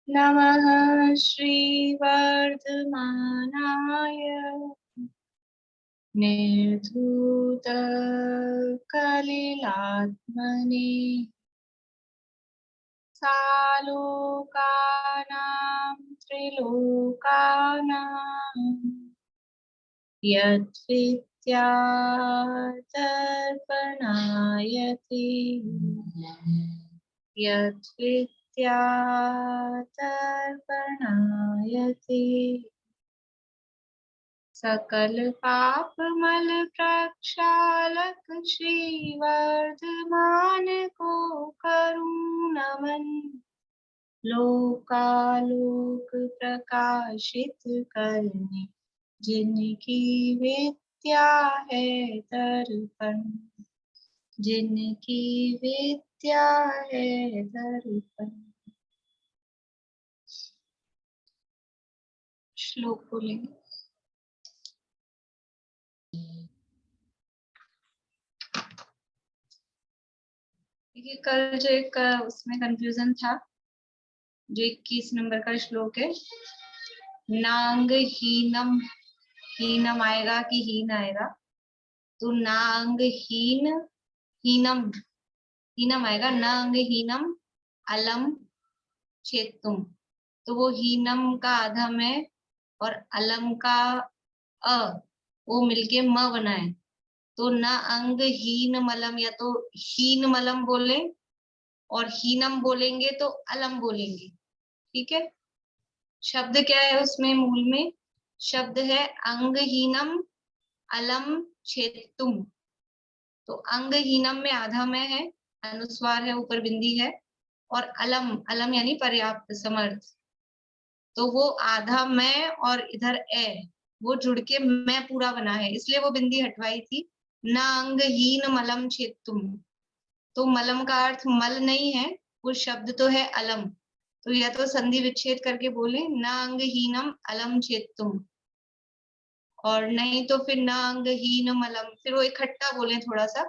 नमः श्रीवर्धमानाय निर्धूतकलिलात्मने सालोकानां त्रिलोकानां यद्विद्यातर्पणायति यद्विद्यातर्पणायति सकल पापमल प्रक्षालक श्रीवर्धमान को करूं नमन लोकालोक प्रकाशित करने जिनकी विद्या है दर्पण जिनकी विद्या है दर्पण। श्लोक बोलेंगे। देखिए कल जो एक उसमें कंफ्यूजन था, जो 21 नंबर का श्लोक है, नांग हीनम, हीनम आएगा कि हीन आएगा, तो नांग हीन हीनम, हीनम आएगा, नांग हीनम अलम चेतुम, तो वो हीनम का अधम है और अलम का अ, वो मिलके म बना है, तो न अंग हीन मलम, या तो हीन मलम बोले और हीनम बोलेंगे तो अलम बोलेंगे। ठीक है, शब्द क्या है उसमें, मूल में शब्द है अंगहीनम अलम छेतुम, तो अंगहीनम में आधा में है, अनुस्वार है, ऊपर बिंदी है, और अलम, अलम यानी पर्याप्त समर्थ, तो वो आधा मैं और इधर ए, वो जुड़ के मैं पूरा बना है, इसलिए वो बिंदी हटवाई थी। न अंगहीन मलम छेतुम, तो मलम का अर्थ मल नहीं है, वो शब्द तो है अलम, तो या तो संधि विच्छेद करके बोले न अंगहीनम अलम छेतुम, और नहीं तो फिर न अंगहीन मलम, फिर वो इकट्ठा बोले थोड़ा सा,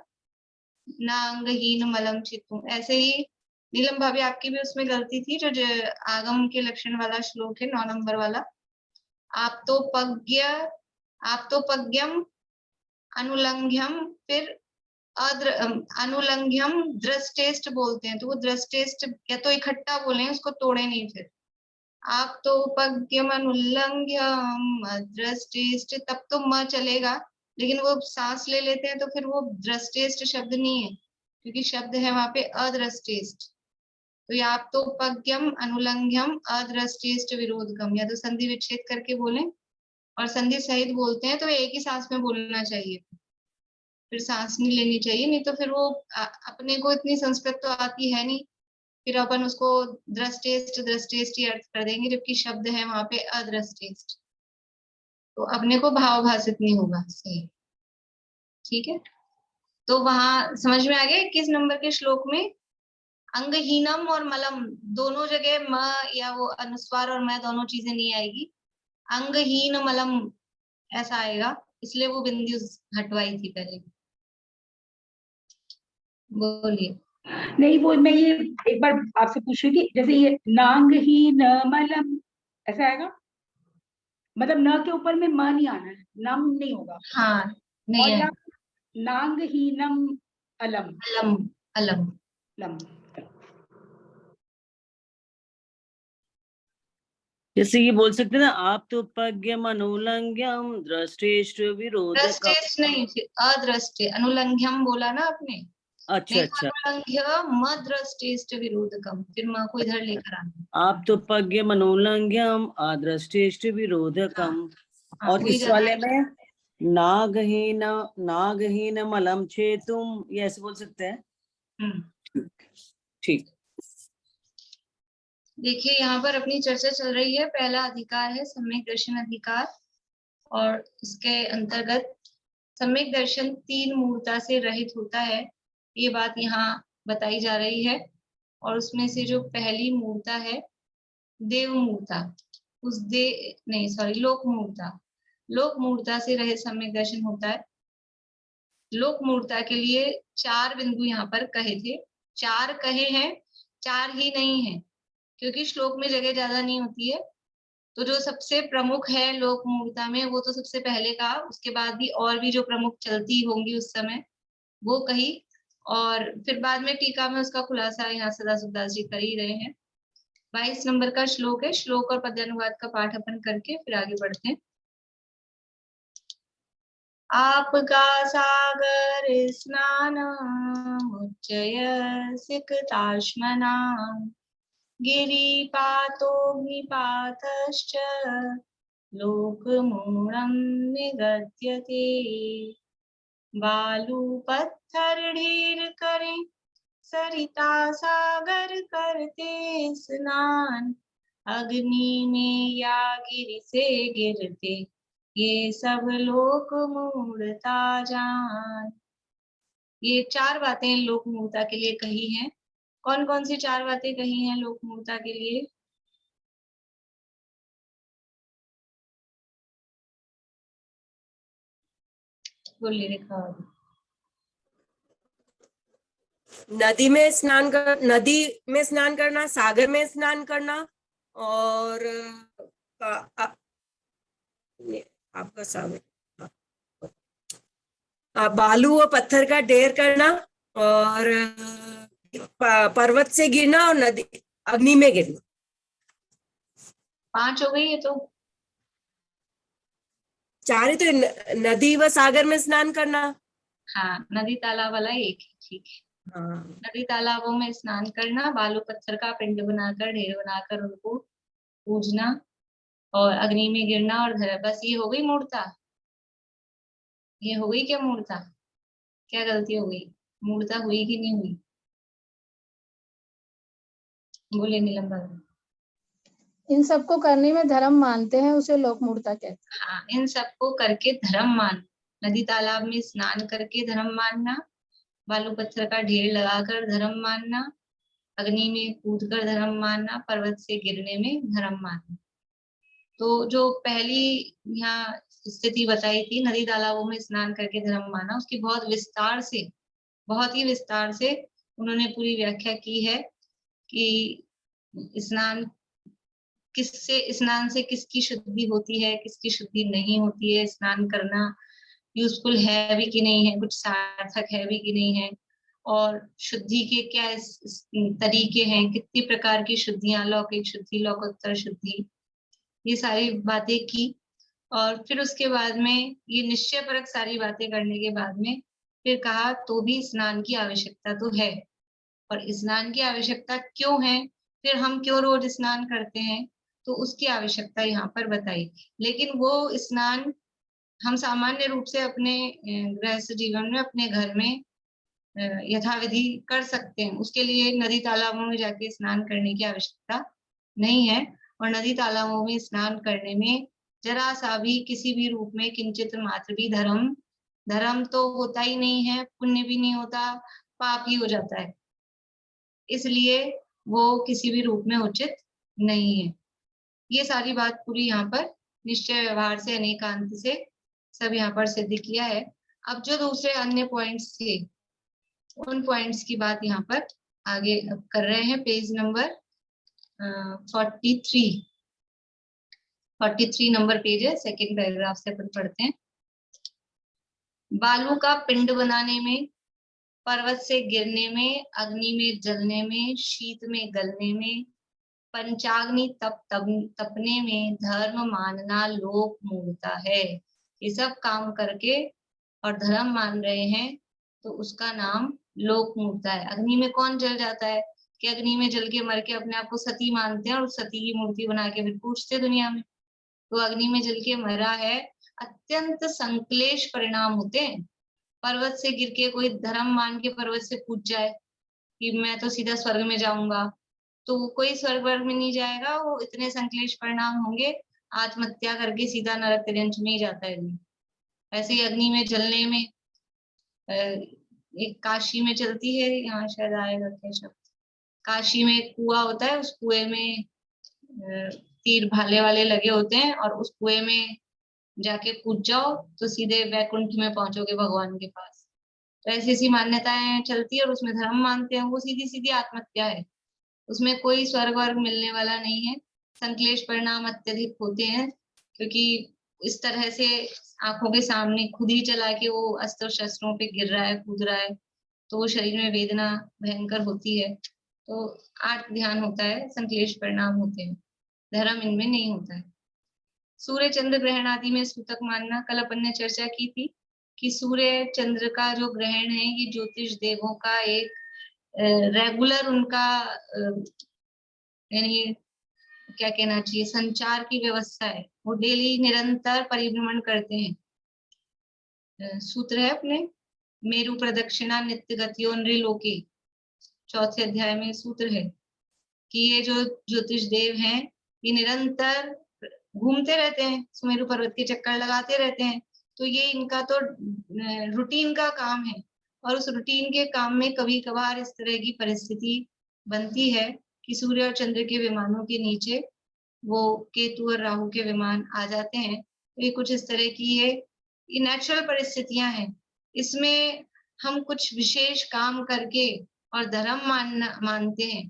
न अंगहीन मलम छेतुम। ऐसे ही नीलम भाभी आपकी भी उसमें गलती थी, जो आगम के लक्षण वाला श्लोक है 9 नंबर वाला, आप तो पज्ञम अनुलंघ्यम, फिर अनुलंघ्यम दृष्टेष्ट बोलते हैं, तो वो दृष्टेष्ट या तो इकट्ठा बोले, उसको तोड़े नहीं, फिर आप तो पज्ञम अनुलंघ्यम दृष्टेष्ट, तब तो म चलेगा, लेकिन वो सांस ले लेते हैं तो फिर वो दृष्टेष्ट शब्द नहीं है, क्योंकि शब्द है वहां पे अदृष्टेष्ट, तो या आप तो पज्ञम अनुलंघ्यम अदृष्टेष्ट विरोधकम, या तो संधि विच्छेद करके बोले, और संधि सहित बोलते हैं तो एक ही सांस में बोलना चाहिए, फिर सांस नहीं लेनी चाहिए, नहीं तो फिर वो अपने को इतनी संस्कृत तो आती है नहीं, फिर अपन उसको दृष्टेष्ट दृष्टेष्ट ही अर्थ कर देंगे, जबकि शब्द है वहां पे अदृष्टेष्ट, तो अपने को भाव भाषित नहीं होगा सही। ठीक है, तो वहां समझ में आ गया किस नंबर के श्लोक में अंगहीनम और मलम दोनों जगह म या वो अनुस्वार और मैं दोनों चीजें नहीं आएगी, अंगहीन मलम ऐसा आएगा, इसलिए वो बिंदी हटवाई थी पहले। बोलिए। नहीं, वो मैं ये एक बार आपसे पूछ रही थी, जैसे ये नांग ही न मलम ऐसा आएगा, मतलब न के ऊपर में म नहीं आना है, नम नहीं होगा। हाँ नहीं और है, या नांग ही नम अलम, अलम अलम, लम। जैसे ये बोल सकते ना, आप तो पज्ञम अनुलंघ्यम दृष्टेष्ट विरोधकम, दृष्टेष्ट नहीं, फिर अदृष्टे, अनुलंघ्यम बोला ना आपने, अच्छा नहीं अच्छा, अनुलंघ्य म दृष्टेष्ट विरोधकम, फिर माँ को इधर लेकर आना, आप तो पज्ञम अनुलंघ्यम अदृष्टेष्ट विरोधकम, हाँ और वही इस ज्यादा। वाले में नागहीन मलम छेतुम, ये ऐसे बोल सकते हैं। ठीक, देखिए यहाँ पर अपनी चर्चा चल रही है, पहला अधिकार है सम्यक दर्शन अधिकार, और इसके अंतर्गत सम्यक दर्शन 3 मूर्ता से रहित होता है, ये बात यहाँ बताई जा रही है, और उसमें से जो पहली मूर्ता है देव मूर्ता, उस लोक मूर्ता, लोक मूर्ता से रहित सम्यक दर्शन होता है। लोक मूर्ता के लिए 4 बिंदु यहाँ पर कहे थे, 4 कहे हैं, 4 ही नहीं है, क्योंकि श्लोक में जगह ज्यादा नहीं होती है, तो जो सबसे प्रमुख है लोक मूर्ता में वो तो सबसे पहले कहा, उसके बाद भी और भी जो प्रमुख चलती होंगी उस समय वो कही, और फिर बाद में टीका में उसका खुलासा यहाँ सदाशिवदास जी कर ही रहे हैं। 22 नंबर का श्लोक है, श्लोक और पद्यानुवाद का पाठ अपन करके फिर आगे बढ़ते हैं। आपका सागर स्नान मुच्चय सिकताश्मना गिरिपातोऽग्निपातश्च लोकमूलं निगद्यते बालू पत्थर ढेर करें सरिता सागर करते स्नान अग्नि में या गिरि से गिरते ये सब लोक मूढ़ता जान। ये 4 बातें लोक मूढ़ता के लिए कही हैं। कौन कौन सी 4 बातें कही हैं लोक मूढ़ता के लिए? बोलिए रेखा। नदी में स्नान करना, सागर में स्नान करना, और आपका सागर बालू और पत्थर का ढेर करना, और पर्वत से गिरना, और नदी अग्नि में गिरना। 5 हो गई है तो 4 ही तो, नदी व सागर में स्नान करना। हाँ, नदी तालाब वाला एक है, ठीक है। हाँ, नदी तालाबों में स्नान करना, बालू पत्थर का पिंड बनाकर ढेर बनाकर उनको पूजना, और अग्नि में गिरना, और बस ये हो गई मूर्ता। ये हो गई क्या मूर्ता? क्या गलती हो गई? मूर्ता हुई कि नहीं हुई? बोले नीलम। इन सबको करने में धर्म मानते हैं, उसे लोक मूर्ता कहते हैं। हाँ, इन सबको करके धर्म मान, नदी तालाब में स्नान करके धर्म मानना, बालू पत्थर का ढेर लगाकर धर्म मानना, अग्नि में कूदकर धर्म मानना, पर्वत से गिरने में धर्म मानना। तो जो पहली यहाँ स्थिति बताई थी, नदी तालाबों में स्नान करके धर्म माना, उसकी बहुत ही विस्तार से उन्होंने पूरी व्याख्या की है कि स्नान से किसकी शुद्धि होती है, किसकी शुद्धि नहीं होती है, स्नान करना यूजफुल है भी कि नहीं है, कुछ सार्थक है भी कि नहीं है, और शुद्धि के क्या तरीके हैं, कितनी प्रकार की शुद्धियां, लौकिक शुद्धि, लौकोत्तर शुद्धि, ये सारी बातें की। और फिर उसके बाद में ये निश्चय परक सारी बातें करने के बाद में फिर कहा तो भी स्नान की आवश्यकता तो है, और स्नान की आवश्यकता क्यों है, फिर हम क्यों रोज स्नान करते हैं, तो उसकी आवश्यकता यहाँ पर बताई। लेकिन वो स्नान हम सामान्य रूप से अपने गृहस्थ जीवन में अपने घर में यथाविधि कर सकते हैं, उसके लिए नदी तालाबों में जाके स्नान करने की आवश्यकता नहीं है। और नदी तालाबों में स्नान करने में जरा सा भी किसी भी रूप में किंचित मात्र भी धर्म तो होता ही नहीं है, पुण्य भी नहीं होता, पाप ही हो जाता है, इसलिए वो किसी भी रूप में उचित नहीं है। ये सारी बात पूरी यहाँ पर निश्चय व्यवहार से, अनेकांत से सब यहाँ पर सिद्ध किया है। अब जो दूसरे अन्य पॉइंट्स थे, उन पॉइंट्स की बात यहाँ पर आगे कर रहे हैं। पेज नंबर 43 नंबर पेज है, सेकेंड पैराग्राफ से अपन पढ़ते हैं। बालू का पिंड बनाने में, पर्वत से गिरने में, अग्नि में जलने में, शीत में गलने में, पंचाग्नि तपने में धर्म मानना लोक मूढ़ता है। ये सब काम करके और धर्म मान रहे हैं तो उसका नाम लोक मूढ़ता है। अग्नि में कौन जल जाता है कि अग्नि में जल के मर के अपने आप को सती मानते हैं और सती की मूर्ति बना के फिर पूजते दुनिया में। तो अग्नि में जल के मरा है, अत्यंत संक्लेश परिणाम होते हैं। पर्वत से गिर के कोई धर्म मान के पर्वत से कूद जाए कि मैं तो सीधा स्वर्ग में जाऊंगा, तो वो कोई स्वर्ग वर्ग में नहीं जाएगा, वो इतने संक्लेश परिणाम होंगे, आत्महत्या करके सीधा नरक तिरंज में ही जाता है। ऐसे ही अग्नि में जलने में, एक काशी में चलती है, यहाँ शायद आएगा क्या शब्द, काशी में एक कुआं होता है, उस कुएं में तीर भाले वाले लगे होते हैं, और उस कुएं में जाके कूद जाओ तो सीधे वैकुंठ में पहुंचोगे भगवान के पास। तो ऐसी ऐसी मान्यताएं चलती है और उसमें धर्म मानते हैं, वो सीधी सीधी आत्महत्या है। उसमें कोई स्वर्ग वर्ग मिलने वाला नहीं है। संक्लेश परिणाम अत्यधिक होते हैं, क्योंकि इस तरह से आंखों के सामने खुद ही चला के वो अस्त्र शस्त्रों पे गिर रहा है, कूद रहा है, तो वो शरीर में वेदना भयंकर होती है। तो आर्त ध्यान होता है, संक्लेश परिणाम होते हैं, धर्म इनमें नहीं होता है। सूर्य चंद्र ग्रहण आदि में सूतक मानना, कल अपन ने चर्चा की थी कि सूर्य चंद्र का जो ग्रहण है ये ज्योतिष देवों का एक रेगुलर उनका यानी क्या कहना चाहिए, संचार की व्यवस्था है। वो डेली निरंतर परिभ्रमण करते हैं। सूत्र है अपने, मेरु प्रदक्षिणा नित्य गतियो नृलोके, चौथे अध्याय में सूत्र है कि ये जो ज्योतिष देव हैं ये निरंतर घूमते रहते हैं, सुमेरु पर्वत के चक्कर लगाते रहते हैं। तो ये इनका तो रूटीन का काम है, और उस रूटीन के काम में कभी कभार इस तरह की परिस्थिति बनती है कि सूर्य और चंद्र के विमानों के नीचे वो केतु और राहु के विमान आ जाते हैं। तो ये कुछ इस तरह की है, ये नेचुरल परिस्थितियां हैं। इसमें हम कुछ विशेष काम करके और धर्म मानते हैं,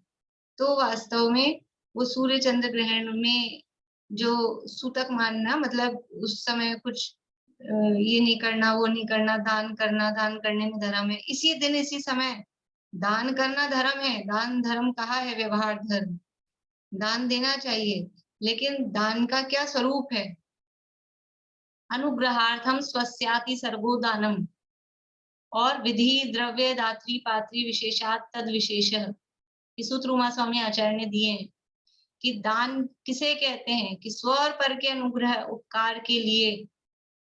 तो वास्तव में वो सूर्य चंद्र ग्रहण में जो सूतक मानना, मतलब उस समय कुछ ये नहीं करना, वो नहीं करना, दान करना, दान करने में धर्म है, इसी दिन इसी समय दान करना धर्म है। दान धर्म कहा है, व्यवहार धर्म, दान देना चाहिए, लेकिन दान का क्या स्वरूप है? अनुग्रहार्थम स्वस्याति सर्गो दानम, और विधि द्रव्य दात्री पात्री विशेषात तद विशेष, सूत्र उमा स्वामी आचार्य ने दिए हैं कि दान किसे कहते हैं कि स्व और पर के अनुग्रह उपकार के लिए,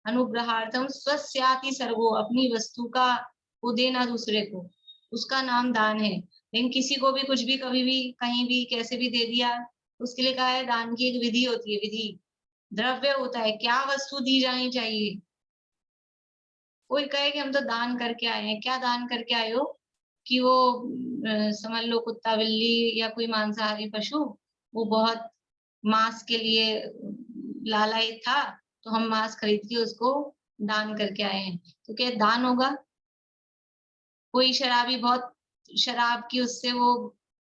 अनुग्रहार्थम स्वस्याति सर्गो, अपनी वस्तु का वो देना दूसरे को, उसका नाम दान है। लेकिन किसी को भी कुछ भी कभी भी कहीं भी कैसे भी दे दिया, उसके लिए कहा है दान की एक विधि होती है। विधि द्रव्य होता है, क्या वस्तु दी जानी चाहिए। कोई कहे कि हम तो दान करके आए हैं, क्या दान करके आए हो? कि वो समझ लो कुत्ता बिल्ली या कोई मांसाहारी पशु वो बहुत मांस के लिए लालायित था, तो हम मांस खरीद के उसको दान करके आए हैं, तो क्या दान होगा? कोई शराबी बहुत शराब की उससे वो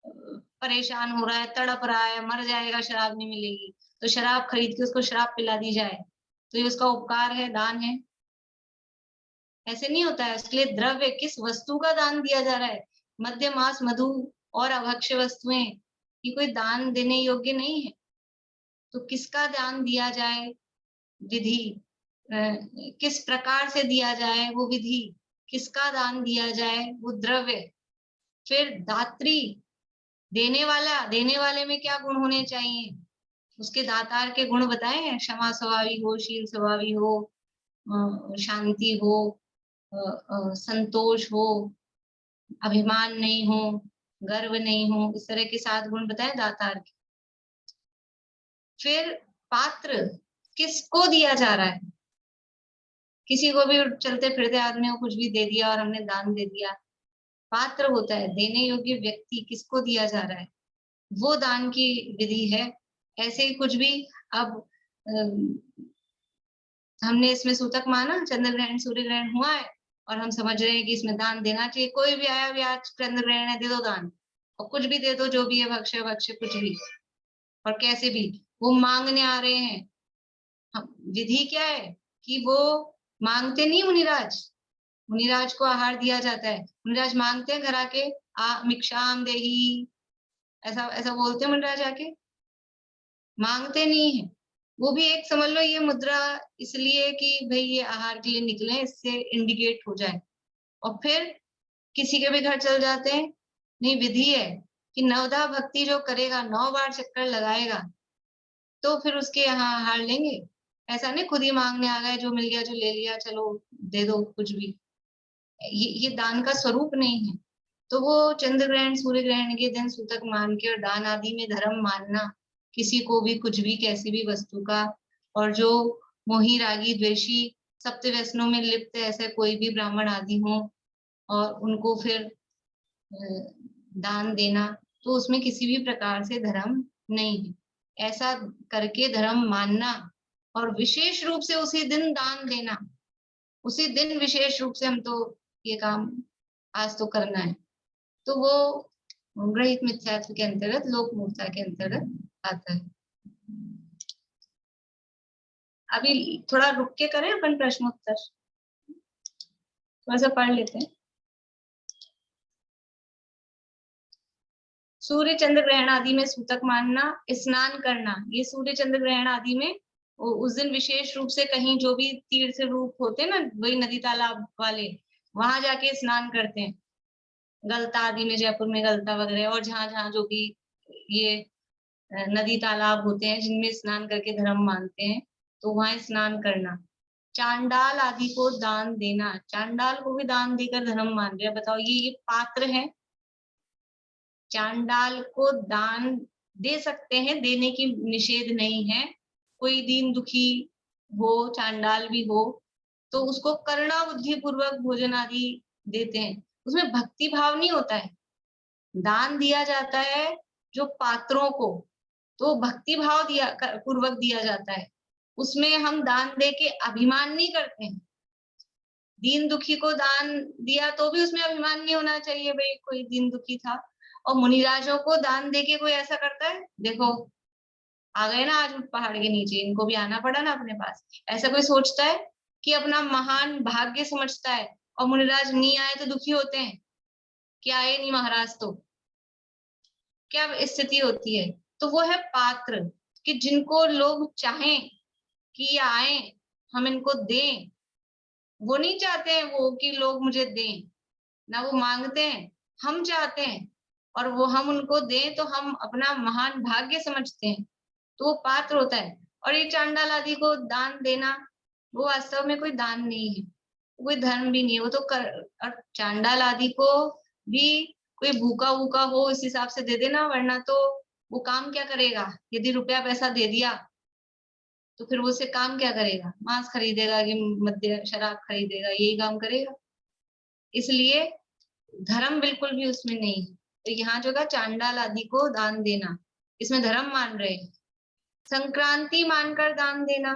परेशान हो रहा है, तड़प रहा है, मर जाएगा, शराब नहीं मिलेगी, तो शराब खरीद के उसको शराब पिला दी जाए, तो ये उसका उपकार है, दान है? ऐसे नहीं होता है। उसके लिए द्रव्य, किस वस्तु का दान दिया जा रहा है। मद्य मांस मधु और अभक्ष्य वस्तुएं ये कोई दान देने योग्य नहीं है, तो किसका दान दिया जाए, विधि किस प्रकार से दिया जाए, वो विधि, किसका दान दिया जाए, वो द्रव्य। फिर दात्री, देने वाला, देने वाले में क्या गुण होने चाहिए, उसके दातार के गुण बताए हैं, क्षमा स्वभावी हो, शील स्वभावी हो, शांति हो, संतोष हो, अभिमान नहीं हो, गर्व नहीं हो, इस तरह के 7 गुण बताए दातार के। फिर पात्र, किसको दिया जा रहा है, किसी को भी चलते फिरते आदमी को कुछ भी दे दिया और हमने दान दे दिया, पात्र होता है, देने योग्य व्यक्ति, किसको दिया जा रहा है, वो दान की विधि है। ऐसे ही कुछ भी, अब हमने इसमें सूतक माना, चंद्र ग्रहण सूर्य ग्रहण हुआ है और हम समझ रहे हैं कि इसमें दान देना चाहिए, कोई भी आया भी आज चंद्र ग्रहण है, दे दो दान, और कुछ भी दे दो, जो भी है, भक्ष्य भक्ष्य कुछ भी, और कैसे भी वो मांगने आ रहे हैं। विधि क्या है कि वो मांगते नहीं, मुनिराज, मुनिराज को आहार दिया जाता है, मुनिराज मांगते हैं घर आके, मिक्षाम देही, ऐसा ऐसा बोलते हैं मुनिराज आके, मांगते नहीं है। वो भी एक समझ लो ये मुद्रा इसलिए कि भाई ये आहार के लिए निकले, इससे इंडिकेट हो जाए, और फिर किसी के भी घर चल जाते हैं। नहीं, विधि है कि नवदा भक्ति जो करेगा, 9 बार चक्कर लगाएगा, तो फिर उसके यहाँ आहार लेंगे। ऐसा नहीं खुद ही मांगने आ गए, जो मिल गया जो ले लिया, चलो दे दो कुछ भी, ये दान का स्वरूप नहीं है। तो वो चंद्र ग्रहण सूर्य ग्रहण के दिन सूतक मान के और दान आदि में धर्म मानना, किसी को भी कुछ भी कैसी भी वस्तु का, और जो मोही रागी द्वेषी सप्त व्यसनों में लिप्त ऐसे कोई भी ब्राह्मण आदि हो और उनको फिर दान देना, तो उसमें किसी भी प्रकार से धर्म नहीं है। ऐसा करके धर्म मानना और विशेष रूप से उसी दिन दान देना, उसी दिन विशेष रूप से हम तो ये काम आज तो करना है, तो वो ग्रहित मिथ्यात्व के अंतर्गत लोक मूर्ता के अंतर्गत आता है। अभी थोड़ा रुक के करें अपन प्रश्नोत्तर, थोड़ा सा पढ़ लेते हैं। सूर्य चंद्र ग्रहण आदि में सूतक मानना, स्नान करना, ये सूर्य चंद्र ग्रहण आदि में उस दिन विशेष रूप से कहीं जो भी तीर्थ रूप होते हैं ना, वही नदी तालाब वाले, वहां जाके स्नान करते हैं। गलता आदि में, जयपुर में गलता वगैरह, और जहाँ जहाँ जो भी ये नदी तालाब होते हैं जिनमें स्नान करके धर्म मानते हैं, तो वहां स्नान करना। चांडाल आदि को दान देना, चांडाल को भी दान देकर धर्म मान रहे हैं। बताओ, ये पात्र है, चांडाल को दान दे सकते हैं, देने की निषेध नहीं है। कोई दीन दुखी हो, चांडाल भी हो, तो उसको करुणा बुद्धि पूर्वक भोजन आदि देते हैं। उसमें भक्ति भाव नहीं होता है। दान दिया जाता है जो पात्रों को, तो भक्ति भाव दिया पूर्वक दिया जाता है। उसमें हम दान दे के अभिमान नहीं करते हैं। दीन दुखी को दान दिया तो भी उसमें अभिमान नहीं होना चाहिए, भाई कोई दीन दुखी था। और मुनिराजों को दान देके कोई ऐसा करता है, देखो आ गए ना आज पहाड़ के नीचे, इनको भी आना पड़ा ना अपने पास, ऐसा कोई सोचता है कि अपना महान भाग्य समझता है? और मुनिराज नहीं आए तो दुखी होते हैं कि आए नहीं महाराज, तो क्या स्थिति होती है? तो वो है पात्र, कि जिनको लोग चाहें कि आए, हम इनको दें। वो नहीं चाहते हैं वो कि लोग मुझे दें, ना वो मांगते हैं, हम चाहते हैं, और वो हम उनको दें तो हम अपना महान भाग्य समझते हैं, तो वो पात्र होता है। और ये चांडाल आदि को दान देना, वो वास्तव में कोई दान नहीं है, कोई धर्म भी नहीं है, वो तो और चांडाल आदि को भी कोई भूखा वूखा हो इस हिसाब से दे देना, वरना तो वो काम क्या करेगा? यदि रुपया पैसा दे दिया तो फिर वो उससे काम क्या करेगा? मांस खरीदेगा कि मद्य शराब खरीदेगा, यही काम करेगा। इसलिए धर्म बिल्कुल भी उसमें नहीं है। तो यहाँ जो का चांडाल आदि को दान देना, इसमें धर्म मान रहे हैं। संक्रांति मानकर दान देना,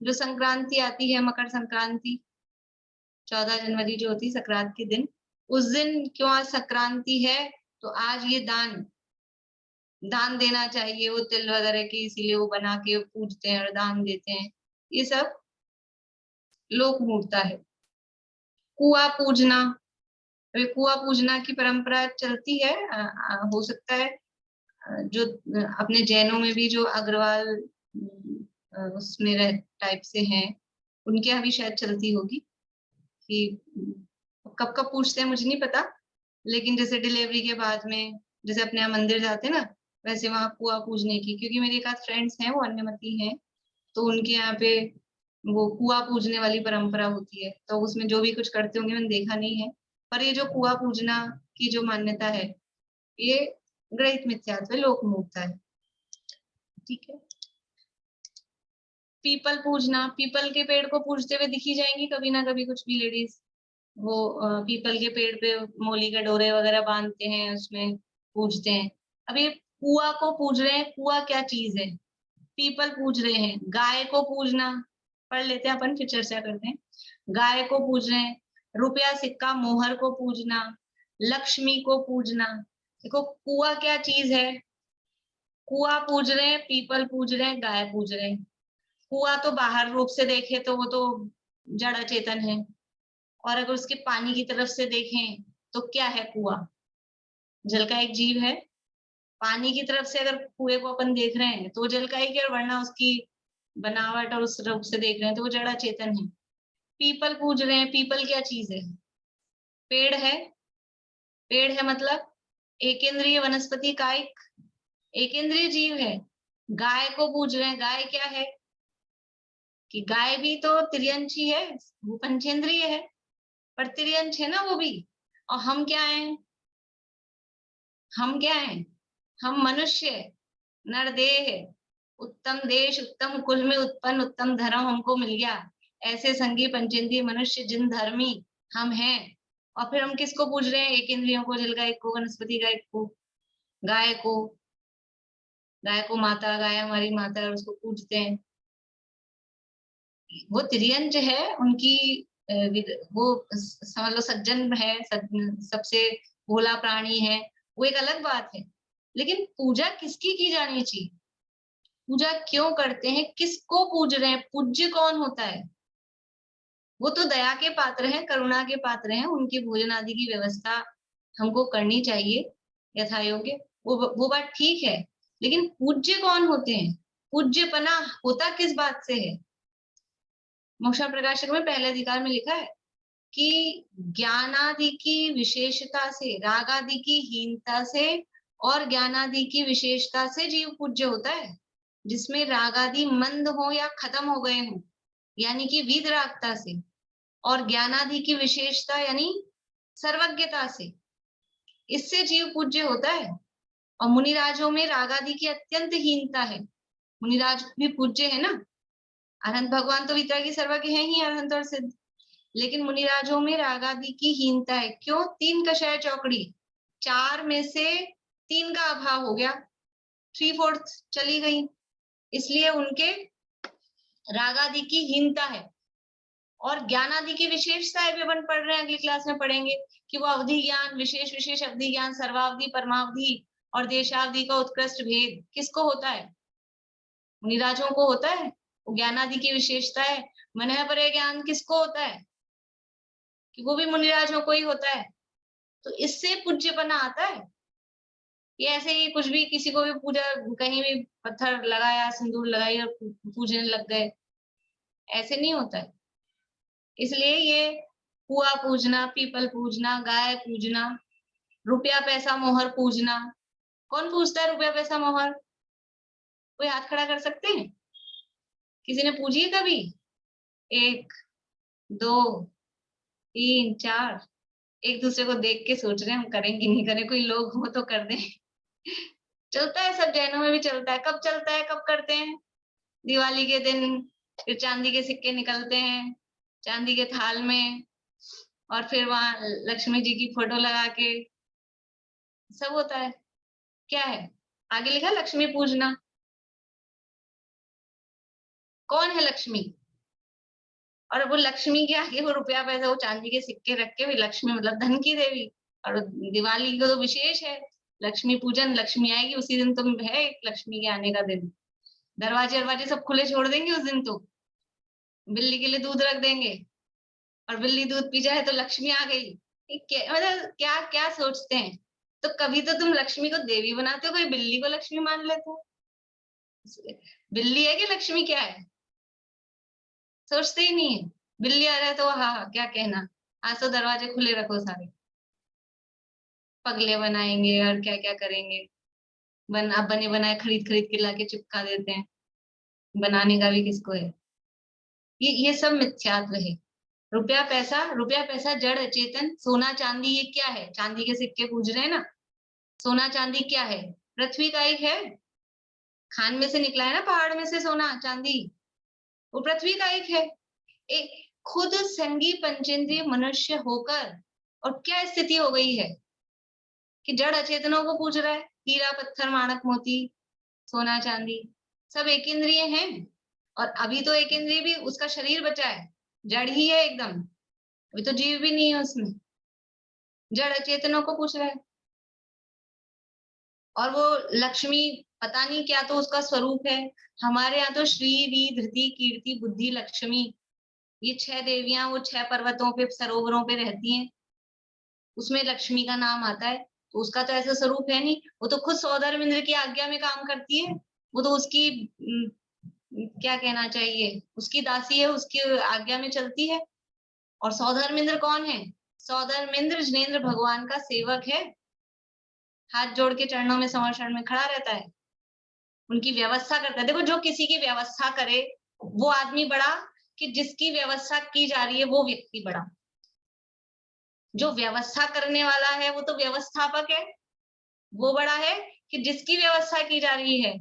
जो संक्रांति आती है, मकर संक्रांति 14 जनवरी जो होती है संक्रांति के दिन, उस दिन क्यों आज संक्रांति है तो आज ये दान देना चाहिए, वो तिल वगैरह की, इसीलिए वो बना के पूजते हैं और दान देते हैं। ये सब लोक मूर्ता है। कुआ पूजना, कुआ पूजना की परंपरा चलती है, हो सकता है जो अपने जैनों में भी जो अग्रवाल उसमें टाइप से हैं, उनके यहाँ भी शायद चलती होगी कि कब कब पूछते हैं मुझे नहीं पता, लेकिन जैसे डिलीवरी के बाद में जैसे अपने यहाँ मंदिर जाते हैं ना, वैसे वहां कुआ पूजने की, क्योंकि मेरे एक आध फ्रेंड्स हैं वो अन्यमती हैं, तो उनके यहाँ पे वो कुआ पूजने वाली परंपरा होती है। तो उसमें जो भी कुछ करते होंगे मैंने देखा नहीं है, पर ये जो कुआ पूजना की जो मान्यता है, ये ग्रहित मिथ्यात्व लोक मूर्ता है। ठीक है। पीपल पूजना, पीपल के पेड़ को पूजते हुए दिखी जाएंगी कभी ना कभी कुछ भी लेडीज, वो पीपल के पेड़ पे मोली के डोरे वगैरह बांधते हैं, उसमें पूजते हैं। अब ये कुआ को पूज रहे हैं, कुआ क्या चीज है? पीपल पूज रहे हैं। गाय को पूजना, पढ़ लेते हैं अपन फिर चर्चा करते हैं। गाय को पूज रहे हैं। रुपया सिक्का मोहर को पूजना, लक्ष्मी को पूजना। देखो कुआ क्या चीज है? कुआ पूज रहे हैं, पीपल पूज रहे हैं, गाय पूज रहे हैं। कुआ तो बाहर रूप से देखे तो वो तो जड़ चेतन है, और अगर उसके पानी की तरफ से देखें तो क्या है? कुआ जल का एक जीव है। पानी की तरफ से अगर कुएं को अपन देख रहे हैं तो जल का एक है, वरना उसकी बनावट और उस रूप से देख रहे हैं तो वो जड़ा चेतन है। पीपल पूज रहे हैं, पीपल क्या चीज है? पेड़ है। पेड़ है मतलब एकेंद्रीय वनस्पति कायिक, एकेंद्रीय जीव है। गाय को पूज रहे हैं, गाय क्या है? कि गाय भी तो त्रियंशी है, वो पंचेंद्रिय है, पर त्रियंश है ना वो भी। और हम क्या हैं? हम क्या हैं? हम मनुष्य, नरदेह, उत्तम देश, उत्तम कुल में उत्पन्न, उत्तम धर्म हमको मिल गया, ऐसे संगी पंचेंद्रिय मनुष्य जिन धर्मी हम हैं। और फिर हम किसको पूज रहे हैं? एक इंद्रियों को, जल गाय को, वनस्पति गाय को, गाय को। गाय को माता, गाय हमारी माता है, उसको पूजते हैं। वो त्रियंच है, उनकी वो समझ लो सज्जन है, सबसे भोला प्राणी है, वो एक अलग बात है, लेकिन पूजा किसकी की जानी चाहिए, पूजा क्यों करते हैं, किसको पूज रहे हैं, पूज्य कौन होता है? वो तो दया के पात्र हैं, करुणा के पात्र हैं, उनकी भोजन आदि की व्यवस्था हमको करनी चाहिए यथा योग्य, वो बात ठीक है, लेकिन पूज्य कौन होते हैं? पूज्यपना होता किस बात से है? मोक्षा प्रकाशक में पहले अधिकार में लिखा है कि ज्ञानादि की विशेषता से, रागादि की हीनता से और ज्ञानादि की विशेषता से जीव पूज्य होता है। जिसमें रागादि मंद हो या खत्म हो गए हों, यानी कि वीतरागता से, और ज्ञानादि की विशेषता यानी सर्वज्ञता से, इससे जीव पूज्य होता है। और मुनिराजों में रागादि की अत्यंत हीनता है, मुनिराज भी पूज्य है ना, अरहंत भगवान तो वीतरागी सर्वज्ञ है ही, अरहंत और सिद्ध, लेकिन मुनिराजों में रागादि की हीनता है। क्यों? 3 कषाय चौकड़ी, 4 में से 3 का अभाव हो गया, 3/4 चली गई, इसलिए उनके रागादि की हीनता है। और ज्ञानादि की विशेषता है, भी अपन पढ़ रहे हैं, अगली क्लास में पढ़ेंगे कि वो अवधि ज्ञान, विशेष विशेष अवधि ज्ञान, सर्वावधि, परमावधि और देशावधि का उत्कृष्ट भेद किसको होता है? मुनिराजों को होता है, वो ज्ञानादि की विशेषता है। मनः परे ज्ञान किसको होता है? कि वो भी मुनिराजों को ही होता है। तो इससे पूज्यपना आता है। ये ऐसे ही कुछ भी, किसी को भी पूजा, कहीं भी पत्थर लगाया, सिंदूर लगाई और पूजने लग गए, ऐसे नहीं होता है। इसलिए ये कुआ पूजना, पीपल पूजना, गाय पूजना, रुपया पैसा मोहर पूजना, कौन पूजता है रुपया पैसा मोहर? कोई हाथ खड़ा कर सकते हैं? किसी ने पूजी है कभी? 1 2 3 4, एक दूसरे को देख के सोच रहे हैं हम करेंगे नहीं करें, कोई लोग हो तो कर दें। चलता है, सब जैनों में भी चलता है। कब चलता है, कब करते हैं? दिवाली के दिन फिर चांदी के सिक्के निकलते हैं चांदी के थाल में, और फिर वहां लक्ष्मी जी की फोटो लगा के सब होता है। क्या है आगे लिखा? लक्ष्मी पूजना। कौन है लक्ष्मी? और वो लक्ष्मी के आगे वो रुपया पैसा, वो चांदी के सिक्के रख के, भी लक्ष्मी मतलब धन की देवी। और दिवाली को तो विशेष है लक्ष्मी पूजन, लक्ष्मी आएगी उसी दिन, तो है एक लक्ष्मी के आने का दिन। दरवाजे सब खुले छोड़ देंगे उस दिन, तो बिल्ली के लिए दूध रख देंगे, और बिल्ली दूध पी जाए तो लक्ष्मी आ गई। मतलब क्या क्या सोचते हैं? तो कभी तो तुम लक्ष्मी को देवी बनाते हो, कोई बिल्ली को लक्ष्मी मान लेते हो। बिल्ली है कि लक्ष्मी क्या है? सोचते ही नहीं है। बिल्ली आ जाए तो हाँ क्या कहना, आज तो दरवाजे खुले रखो सारे, पगले बनाएंगे और क्या क्या करेंगे। अब बने बनाए खरीद खरीद के लाके चिपका देते हैं, बनाने का भी किसको है? ये सब मिथ्यात्व है। रुपया पैसा जड़ अचेतन, सोना चांदी, ये क्या है? चांदी के सिक्के पूज रहे हैं ना, सोना चांदी क्या है? पृथ्वी का ही है, खान में से निकला है ना, पहाड़ में से सोना चांदी, वो पृथ्वी का एक है। खुद संगी पंचेंद्रिय मनुष्य होकर और क्या स्थिति हो गई है कि जड़ अचेतनों को पूज रहा है। हीरा पत्थर माणक मोती सोना चांदी सब एक इंद्रिय हैं, और अभी तो एक इंद्रिय भी उसका शरीर बचा है, जड़ ही है एकदम, अभी तो जीव भी नहीं है उसमें, जड़ अचेतनों को पूछ रहा है। और वो लक्ष्मी पता नहीं क्या तो उसका स्वरूप है। हमारे यहाँ तो श्री वी धृति कीर्ति बुद्धि लक्ष्मी, ये 6 देवियां वो 6 पर्वतों पे सरोवरों पे रहती हैं, उसमें लक्ष्मी का नाम आता है। तो उसका तो ऐसा स्वरूप है नहीं, वो तो खुद सौधर्मेंद्र की आज्ञा में काम करती है, वो तो उसकी क्या कहना चाहिए, उसकी दासी है, उसकी आज्ञा में चलती है। और सौधर्मेंद्र कौन है? सौधर्मेंद्र जिनेंद्र भगवान का सेवक है, हाथ जोड़ के चरणों में समर्पण में खड़ा रहता है, उनकी व्यवस्था करता है। देखो जो किसी की व्यवस्था करे वो आदमी बड़ा, कि जिसकी व्यवस्था की जा रही है वो व्यक्ति बड़ा। जो व्यवस्था करने वाला है वो तो व्यवस्थापक है, वो बड़ा है, कि जिसकी व्यवस्था की जा रही है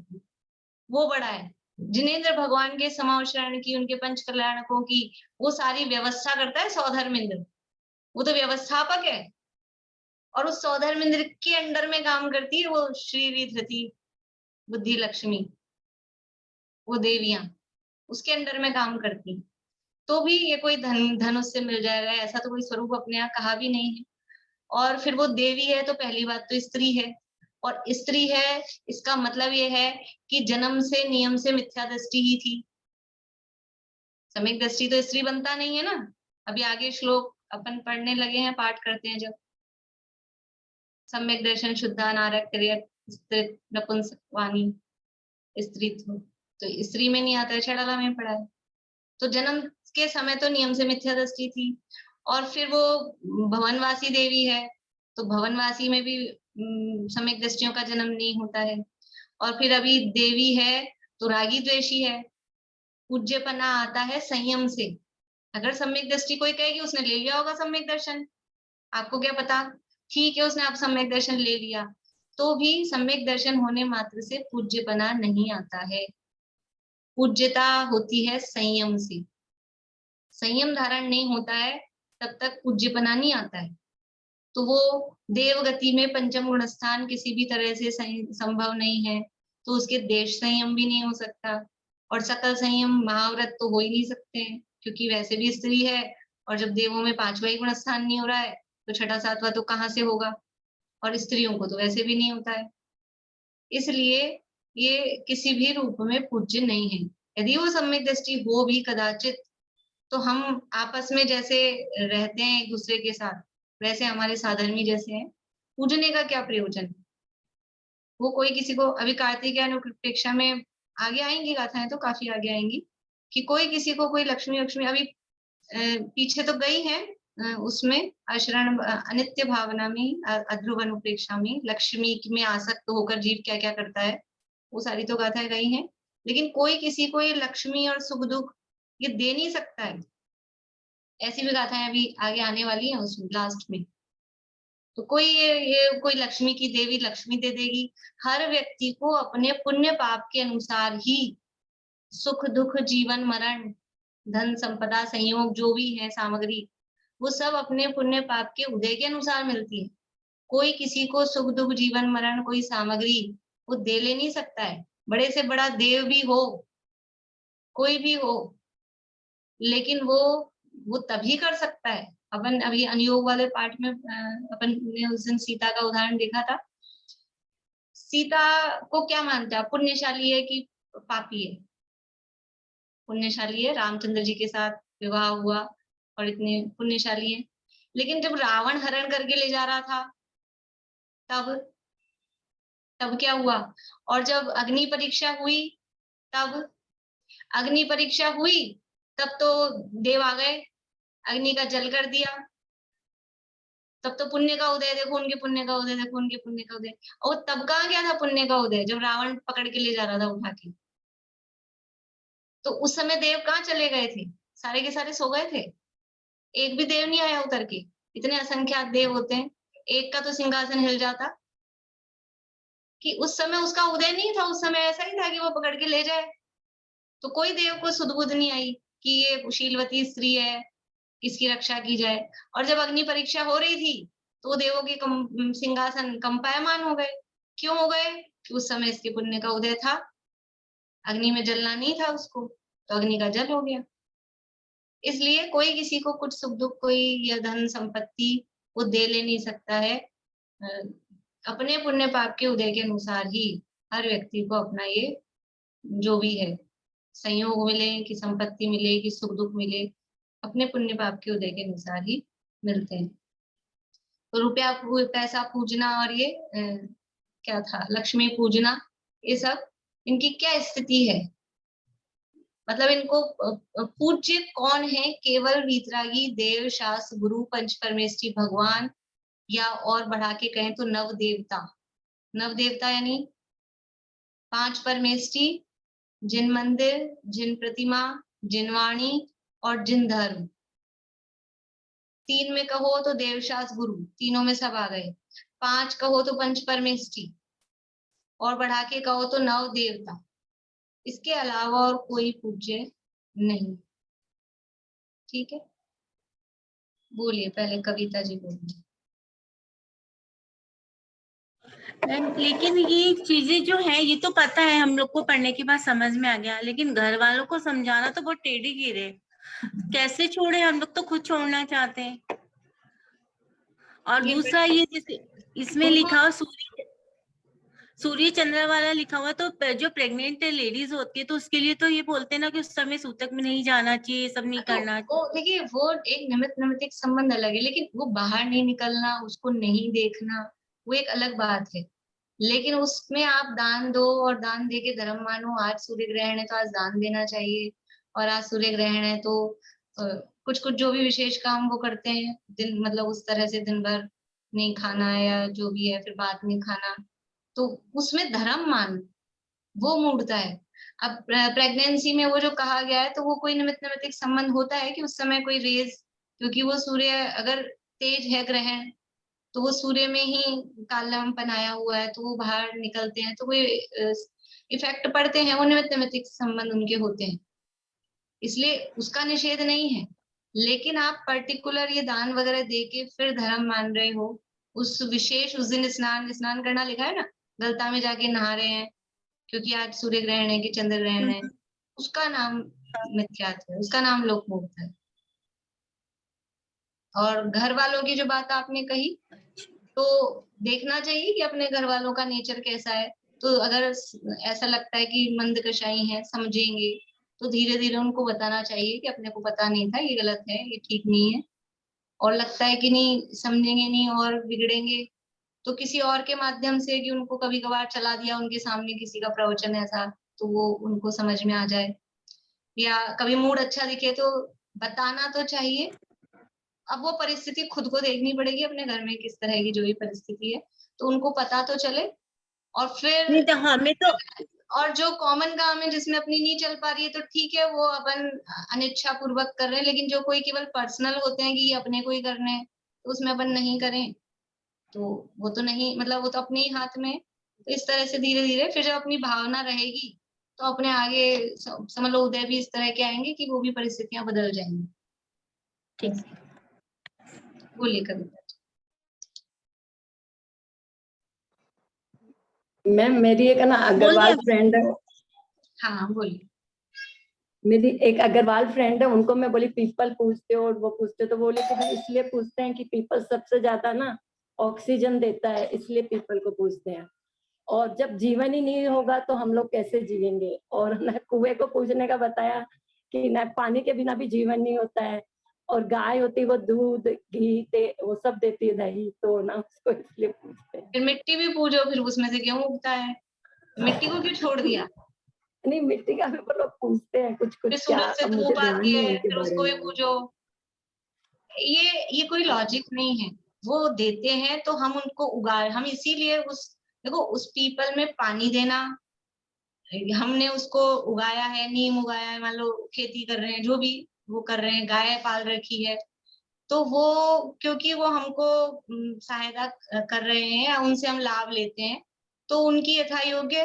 वो बड़ा है। जिनेंद्र भगवान के समावशरण की, उनके पंच कल्याणकों की वो सारी व्यवस्था करता है सौधर्मेंद्र, वो तो व्यवस्थापक है। और उस सौधर्मेंद्र के अंडर में काम करती है वो श्री धृति बुद्धि लक्ष्मी, वो देवियां उसके अंडर में काम करती। तो भी ये कोई धन उससे मिल जाएगा ऐसा तो कोई स्वरूप अपने यहाँ कहा भी नहीं है। और फिर वो देवी है तो पहली बात तो स्त्री है, और स्त्री है इसका मतलब ये है कि जन्म से नियम से मिथ्या दृष्टि ही थी। सम्यक दृष्टि तो स्त्री बनता नहीं है ना। अभी आगे श्लोक अपन पढ़ने लगे हैं, पाठ करते हैं जब। सम्यक दर्शन शुद्धा नारक त्रियक स्त्रीत नपुंसकवाणी स्त्रीत्व, तो स्त्री में नहीं आता है, छड़ाला में पढ़ा है। तो जन्म के समय तो नियम से मिथ्या दृष्टि थी, और फिर वो भवनवासी देवी है तो भवनवासी में भी सम्यक दृष्टियों का जन्म नहीं होता है। और फिर अभी देवी है तो रागी द्वेषी है। पूज्यपना आता है संयम से। अगर सम्यक दृष्टि कोई कहेगी उसने ले लिया होगा सम्यक दर्शन, आपको क्या पता, ठीक है उसने आप सम्यक दर्शन ले लिया, तो भी सम्यक दर्शन होने मात्र से पूज्यपना नहीं आता है। पूज्यता होती है संयम से। संयम धारण नहीं होता है तब तक पूज्यपना नहीं आता है। तो वो देवगति में पंचम गुण स्थान किसी भी तरह से संभव नहीं है, तो उसके देश संयम भी नहीं हो सकता, और सकल संयम महाव्रत तो हो ही नहीं सकते हैं क्योंकि वैसे भी स्त्री है, और जब देवों में पांचवा ही गुण स्थान नहीं हो रहा है तो छठा सातवां तो कहाँ से होगा, और स्त्रियों को तो वैसे भी नहीं होता है। इसलिए ये किसी भी रूप में पूज्य नहीं है। यदि वो सम्यक दृष्टि हो भी कदाचित, तो हम आपस में जैसे रहते हैं एक दूसरे के साथ वैसे हमारे साधर्मी जैसे हैं, पूजने का क्या प्रयोजन। वो कोई किसी को, अभी कार्तिकेय अनुप्रेक्षा में आगे आएंगी गाथाएं तो काफी आगे आएंगी, कि कोई किसी को कोई लक्ष्मी लक्ष्मी अभी पीछे तो गई है उसमें अशरण अनित्य भावना में अध्रुव अनुप्रेक्षा में लक्ष्मी में आसक्त होकर जीव क्या क्या करता है, वो सारी तो गाथाएं गई हैं। लेकिन कोई किसी को ये लक्ष्मी और सुख दुख ये दे नहीं सकता है, ऐसी भी गाथाएं अभी आगे आने वाली हैं उसमें लास्ट में। तो कोई ये कोई लक्ष्मी की देवी लक्ष्मी दे देगी। हर व्यक्ति को अपने पुण्य पाप के अनुसार ही सुख दुख जीवन मरण धन संपदा संयोग जो भी है सामग्री, वो सब अपने पुण्य पाप के उदय के अनुसार मिलती है। कोई किसी को सुख दुख जीवन मरण कोई सामग्री वो दे ले नहीं सकता है, बड़े से बड़ा देव भी हो कोई भी हो, लेकिन वो तभी कर सकता है। अपन अभी अनुयोग वाले पाठ में अपन ने उस दिन सीता का उदाहरण देखा था। सीता को क्या मानते हैं, पुण्यशाली है कि पापी है? पुण्यशाली है, रामचंद्र जी के साथ विवाह हुआ और इतने पुण्यशाली है। लेकिन जब रावण हरण करके ले जा रहा था तब क्या हुआ, और जब अग्नि परीक्षा हुई तब तो देव आ गए, अग्नि का जल कर दिया। तब तो पुण्य का उदय देखो, उनके पुण्य का उदय देखो, उनके पुण्य का उदय। और तब कहाँ गया था पुण्य का उदय, जब रावण पकड़ के ले जा रहा था उठा के। तो उस समय देव कहाँ चले गए थे, सारे के सारे सो गए थे, एक भी देव नहीं आया उतर के। इतने असंख्यात देव होते हैं, एक का तो सिंहासन हिल जाता। कि उस समय उसका उदय नहीं था, उस समय ऐसा ही था कि वो पकड़ के ले जाए। तो कोई देव को सुध-बुध नहीं आई कि ये शीलवती स्त्री है, इसकी रक्षा की जाए। और जब अग्नि परीक्षा हो रही थी तो देवों के सिंहासन कंपायमान हो गए। क्यों हो गए? कि उस समय इसके पुण्य का उदय था, अग्नि में जलना नहीं था उसको, तो अग्नि का जल हो गया। इसलिए कोई किसी को कुछ सुख दुख कोई या धन संपत्ति वो दे ले नहीं सकता है। अपने पुण्य पाप के उदय के अनुसार ही हर व्यक्ति को अपना ये जो भी है संयोग मिले कि संपत्ति मिले कि सुख दुख मिले, अपने पुण्य पाप के उदय के अनुसार ही मिलते हैं। तो रुपया पैसा पूजना और ये क्या था लक्ष्मी पूजना, ये सब इनकी क्या स्थिति है, मतलब इनको पूज्य कौन है? केवल वीतरागी देव शास्त्र गुरु पंच परमेष्ठी भगवान, या और बढ़ा के कहें तो नव देवता। नव देवता यानी 5 परमेष्ठी, जिन मंदिर, जिन प्रतिमा, जिन वाणी और जिन धर्म। 3 में कहो तो देवशास्त्र गुरु, तीनों में सब आ गए। 5 कहो तो पंच परमेष्ठी, और बढ़ा के कहो तो नव देवता। इसके अलावा और कोई पूज्य नहीं। ठीक है, बोलिए, पहले कविता जी बोलिए। लेकिन ये चीजें जो है ये तो पता है, हम लोग को पढ़ने के बाद समझ में आ गया, लेकिन घर वालों को समझाना तो बहुत टेढ़ी गिरे। कैसे छोड़े, हम लोग तो खुद छोड़ना चाहते हैं। और ये दूसरा ये जैसे इसमें उनको- लिखा हुआ सूर्य चंद्र वाला लिखा हुआ, तो जो प्रेग्नेंट लेडीज होती है तो उसके लिए तो ये बोलते हैं ना कि उस समय सूतक में नहीं जाना चाहिए, ये सब नहीं तो करना वो देखिए, वो एक निमित्त एक संबंध अलग है, लेकिन वो बाहर नहीं निकलना, उसको नहीं देखना, वो एक अलग बात है। लेकिन उसमें आप दान दो और दान दे के धर्म मानो। आज सूर्य ग्रहण है तो आज दान देना चाहिए, और आज सूर्य ग्रहण है तो कुछ कुछ जो भी विशेष काम वो करते हैं दिन, मतलब उस तरह से दिन भर नहीं खाना या जो भी है, फिर बाद में खाना, तो उसमें धर्म मान वो मूर्ता है। अब प्रेगनेंसी में वो जो कहा गया है, तो वो कोई निमित्त एक संबंध होता है कि उस समय कोई रेज, क्योंकि वो सूर्य अगर तेज है ग्रहण, तो वो सूर्य में ही कालमपन आया हुआ है, तो वो बाहर निकलते हैं तो कोई इफेक्ट पड़ते हैं, वो निमित्त संबंध उनके होते हैं, इसलिए उसका निषेध नहीं है। लेकिन आप पर्टिकुलर ये दान वगैरह दे के फिर धर्म मान रहे हो, उस विशेष उस दिन स्नान स्नान करना लिखा है ना, गलता में जाके नहा रहे हैं क्योंकि आज सूर्य ग्रहण है कि चंद्र ग्रहण है, उसका नाम मिथ्यात्व है, उसका नाम लोकमूर्त है। और घर वालों की जो बात आपने कही, तो देखना चाहिए कि अपने घर वालों का नेचर कैसा है। तो अगर ऐसा लगता है कि मंद कषाई है, समझेंगे, तो धीरे धीरे उनको बताना चाहिए कि अपने को पता नहीं था, ये गलत है, ये ठीक नहीं है। और लगता है कि नहीं समझेंगे नहीं और बिगड़ेंगे, तो किसी और के माध्यम से, कि उनको कभी कभार चला दिया उनके सामने किसी का प्रवचन ऐसा, तो वो उनको समझ में आ जाए, या कभी मूड अच्छा दिखे तो बताना तो चाहिए। अब वो परिस्थिति खुद को देखनी पड़ेगी, अपने घर में किस तरह की जो भी परिस्थिति है, तो उनको पता तो चले। और फिर नहीं, तो हमें तो और जो कॉमन काम है जिसमें अपनी नहीं चल पा रही है, तो ठीक है, वो अपन अनिच्छा पूर्वक कर रहे हैं। लेकिन जो कोई केवल पर्सनल होते हैं कि ये अपने को ही करने हैं, तो उसमें अपन नहीं करें, तो वो तो नहीं, मतलब वो तो अपने ही हाथ में है। तो इस तरह से धीरे धीरे फिर जब अपनी भावना रहेगी, तो अपने आगे समझ लो उदय भी इस तरह के आएंगे कि वो भी परिस्थितियां बदल जाएंगी। ठीक। बोलिए कविता। मैम मेरी एक ना अग्रवाल बोलिए। फ्रेंड है, हाँ बोलिए। मेरी एक अग्रवाल फ्रेंड है, उनको मैं बोली पीपल पूछते हो, और वो पूछते, तो बोले कि हम इसलिए पूछते हैं कि पीपल सबसे ज्यादा ना ऑक्सीजन देता है, इसलिए पीपल को पूछते हैं। और जब जीवन ही नहीं होगा तो हम लोग कैसे जिएंगे। और न कुएं को पूछने का बताया कि न पानी के बिना भी जीवन नहीं होता है, और गाय होती है वो दूध घी वो सब देती है, दही, तो ना उसको इसलिए पूछते हैं। फिर मिट्टी भी पूजो, फिर उसमें से गेहूं उगता है, मिट्टी को क्यों छोड़ दिया? नहीं, मिट्टी का भी वो लोग पूछते हैं कुछ फिर कुछ, क्या सूरज से अब मुझे धूप ध्यान आती नहीं है, उनके फिर बारे उसको भी में। पूजो। ये कोई लॉजिक नहीं है। वो देते हैं तो हम उनको हम इसीलिए उस, देखो उस पीपल में पानी देना, हमने उसको उगाया है, नीम उगाया है, मान लो खेती कर रहे हैं, जो भी वो कर रहे हैं, गाय पाल रखी है, तो वो क्योंकि वो हमको सहायता कर रहे हैं या उनसे हम लाभ लेते हैं, तो उनकी यथा योग्य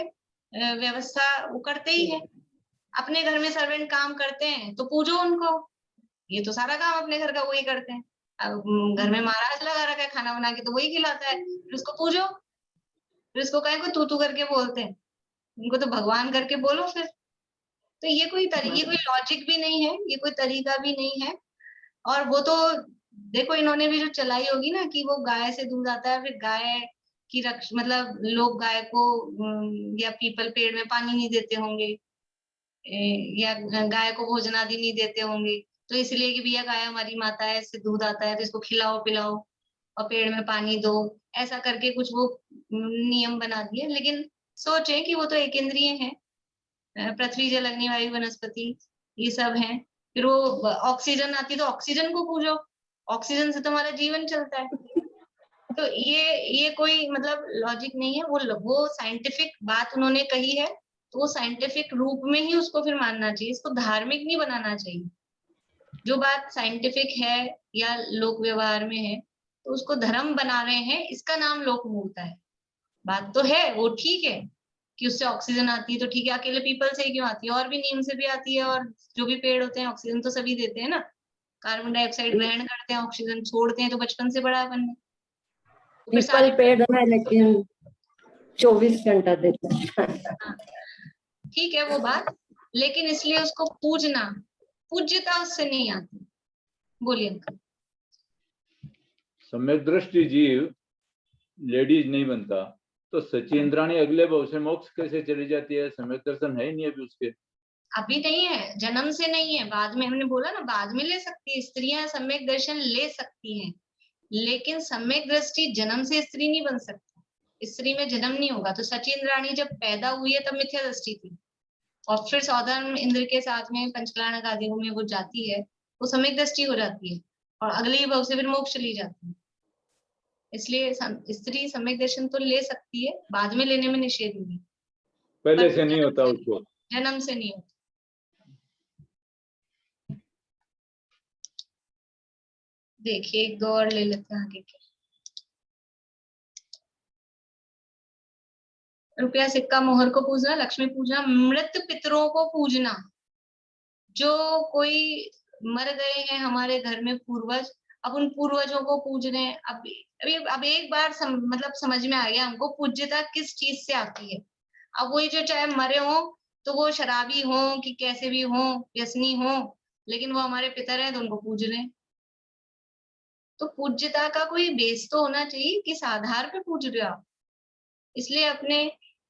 व्यवस्था वो करते ही है। अपने घर में सर्वेंट काम करते हैं तो पूजो उनको, ये तो सारा काम अपने घर का वही करते हैं। अब घर में महाराज लगा रखा है, खाना बना के तो वही खिलाता है, फिर उसको पूजो, फिर उसको कहे को तू करके बोलते हैं, उनको तो भगवान करके बोलो फिर। तो ये कोई लॉजिक भी नहीं है, ये कोई तरीका भी नहीं है। और वो तो देखो इन्होंने भी जो चलाई होगी ना कि वो गाय से दूध आता है, फिर गाय की रक्ष मतलब लोग गाय को या पीपल पेड़ में पानी नहीं देते होंगे, या गाय को भोजन आदि नहीं देते होंगे, तो इसलिए कि भैया गाय हमारी माता है, इससे दूध आता है, तो इसको खिलाओ पिलाओ और पेड़ में पानी दो, ऐसा करके कुछ वो नियम बना दिए। लेकिन सोचे कि वो तो एक इंद्रिय है, पृथ्वी जल अग्नि वायु वनस्पति ये सब है। फिर वो ऑक्सीजन आती है तो ऑक्सीजन को पूजो, ऑक्सीजन से तुम्हारा जीवन चलता है। तो ये कोई मतलब लॉजिक नहीं है, वो साइंटिफिक बात उन्होंने कही है, तो वो साइंटिफिक रूप में ही उसको फिर मानना चाहिए, इसको धार्मिक नहीं बनाना चाहिए। जो बात साइंटिफिक है या लोक व्यवहार में है, तो उसको धर्म बना रहे हैं, इसका नाम लोक मूर्ता है। बात तो है वो ठीक है कि उससे ऑक्सीजन आती है, तो ठीक है, अकेले पीपल से ही क्यों आती है, और भी नीम से भी आती है, और जो भी पेड़ होते हैं ऑक्सीजन तो सभी देते हैं ना, कार्बन डाइऑक्साइड ग्रहण करते हैं, ऑक्सीजन छोड़ते हैं, तो बचपन से बड़ा अपन ने, तो फिर पीपल सारे पेड़ है लेकिन 24 घंटा देता है। हाँ, ठीक है वो बात, लेकिन इसलिए उसको पूजना, पूज्यता उससे नहीं आती। बोलिए अंकल। सम्यक दृष्टि जीव लेडीज नहीं बनता तो सचेंद्राणी अगले भाव से मोक्ष कैसे चली जाती है? सम्यक दर्शन है ही नहीं अभी उसके। अभी नहीं है, जन्म से नहीं है, बाद में हमने बोला ना, बाद में ले सकती है स्त्रियां, सम्यक दर्शन ले सकती हैं, लेकिन सम्यक दृष्टि जन्म से स्त्री नहीं बन सकती, स्त्री में जन्म नहीं होगा। तो सचेंद्राणी जब पैदा हुई है तब मिथ्या दृष्टि थी, और फिर सौधर्म इंद्र के साथ में पंचकलाणक आदि में वो जाती है, वो सम्यक दृष्टि हो जाती है, और अगले भाव से फिर मोक्ष चली जाती है। इसलिए स्त्री सम्यक दर्शन तो ले सकती है, बाद में लेने में निषेध नहीं, पहले पर से नहीं होता उसको। जन्म से नहीं होता। देखिए एक दो और ले लेते हैं आगे के। रुपया सिक्का मोहर को पूजना, लक्ष्मी पूजना, मृत पितरों को पूजना। जो कोई मर गए हैं हमारे घर में पूर्वज, अब उन पूर्वजों को पूज रहे हैं। अब एक बार मतलब समझ में आ गया हमको पूज्यता किस चीज से आती है। अब वही जो चाहे मरे हो तो वो शराबी हो कि कैसे भी हो, व्यसनी हो, लेकिन वो हमारे पितर हैं तो उनको पूज रहे हैं। तो पूज्यता का कोई बेस तो होना चाहिए, किस आधार पे पूज रहे हो आप। इसलिए अपने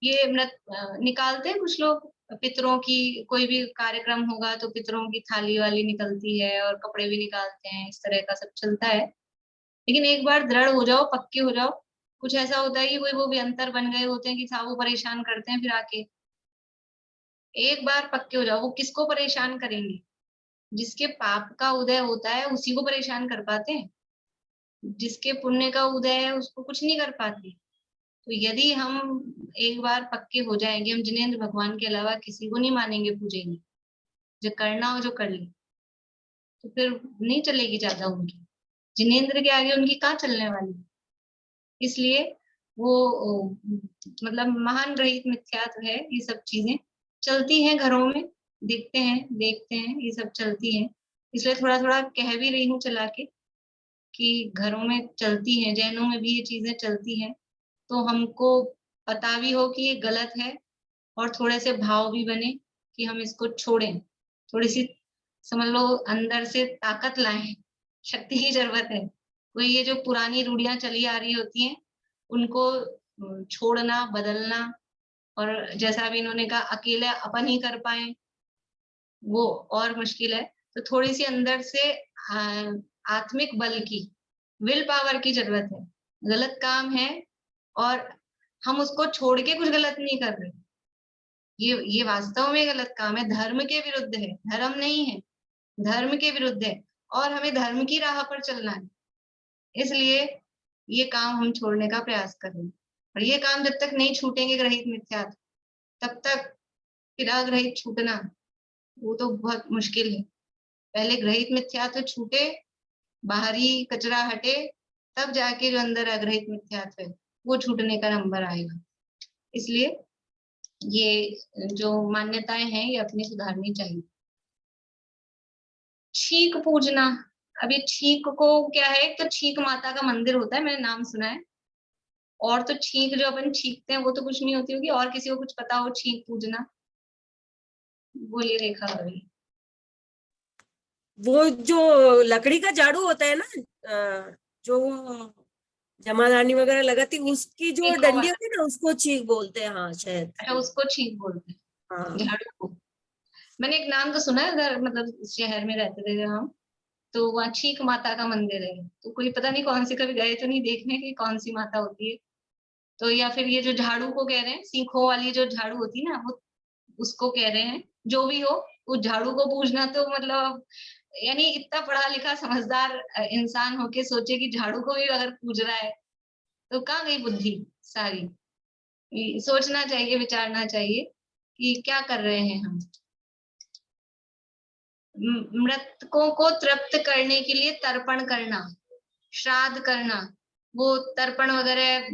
ये मृत निकालते हैं कुछ लोग, पितरों की कोई भी कार्यक्रम होगा तो पितरों की थाली वाली निकलती है और कपड़े भी निकालते हैं, इस तरह का सब चलता है। लेकिन एक बार दृढ़ हो जाओ, पक्के हो जाओ। कुछ ऐसा होता है कि वो भी अंतर बन गए होते हैं कि साहब वो परेशान करते हैं, फिर आके एक बार पक्के हो जाओ। वो किसको परेशान करेंगे? जिसके पाप का उदय होता है उसी को परेशान कर पाते हैं, जिसके पुण्य का उदय है उसको कुछ नहीं कर पाते। तो यदि हम एक बार पक्के हो जाएंगे, हम जिनेंद्र भगवान के अलावा किसी को नहीं मानेंगे, पूजेंगे, जो करना हो जो कर ले, तो फिर नहीं चलेगी ज्यादा उनकी, जिनेंद्र के आगे उनकी कहाँ चलने वाली। इसलिए वो मतलब महान रहित मिथ्यात्व है। ये सब चीजें चलती हैं घरों में, देखते हैं ये सब चलती हैं। इसलिए थोड़ा थोड़ा कह भी रही हूँ चला के कि घरों में चलती हैं, जैनों में भी ये चीजें चलती हैं। तो हमको पता भी हो कि ये गलत है, और थोड़े से भाव भी बने कि हम इसको छोड़ें। थोड़ी सी समझ लो अंदर से ताकत लाएं, शक्ति की जरूरत है। कोई ये जो पुरानी रूढ़ियां चली आ रही होती हैं उनको छोड़ना, बदलना, और जैसा भी इन्होंने कहा अकेले अपन ही कर पाए वो और मुश्किल है। तो थोड़ी सी अंदर से आत्मिक बल की, विल पावर की जरूरत है। गलत काम है और हम उसको छोड़ के कुछ गलत नहीं कर रहे, ये वास्तव में गलत काम है, धर्म के विरुद्ध है, धर्म नहीं है, धर्म के विरुद्ध है, और हमें धर्म की राह पर चलना है। इसलिए ये काम हम छोड़ने का प्रयास कर रहे हैं, और ये काम जब तक नहीं छूटेंगे ग्रहित मिथ्यात्व, तब तक फिर अग्रहित छूटना वो तो बहुत मुश्किल है। पहले ग्रहित मिथ्यात्व छूटे, बाहरी कचरा हटे, तब जाके जो अंदर अग्रहित मिथ्यात्व है वो छूटने का नंबर आएगा। इसलिए ये जो मान्यताएं हैं ये अपनी सुधारनी चाहिए। छीक पूजना, अभी छीक को क्या है, एक तो छीक माता का मंदिर होता है, मैंने नाम सुना है, और तो छीक जो अपन छीकते हैं वो तो कुछ नहीं होती होगी। और किसी को कुछ पता हो छीक पूजना? बोलिए रेखा कभी। वो जो लकड़ी का झाड़ू होता है ना, जो जमादानी वगैरह लगाती, उसकी जो छीक डंडी वाला। होती है ना उसको छीक बोलते हैं। हाँ शायद। अच्छा, उसको छीक बोलते हैं, हाँ झाड़ू को। मैंने एक नाम तो सुना है, अगर मतलब शहर में रहते थे हम, तो वहाँ छीक माता का मंदिर है। तो कोई पता नहीं कौन सी, कभी गए तो नहीं देखने की कौन सी माता होती है। तो या फिर ये जो झाड़ू को कह रहे हैं, सीखों वाली जो झाड़ू होती है ना, वो उसको कह रहे हैं। जो भी हो, उस झाड़ू को पूजना तो मतलब, यानी इतना पढ़ा लिखा समझदार इंसान होके सोचे कि झाड़ू को भी अगर पूज रहा है तो कहाँ गई बुद्धि सारी। सोचना चाहिए, विचारना चाहिए कि क्या कर रहे हैं हम। मृतकों को तृप्त करने के लिए तर्पण करना, श्राद्ध करना, वो तर्पण वगैरह,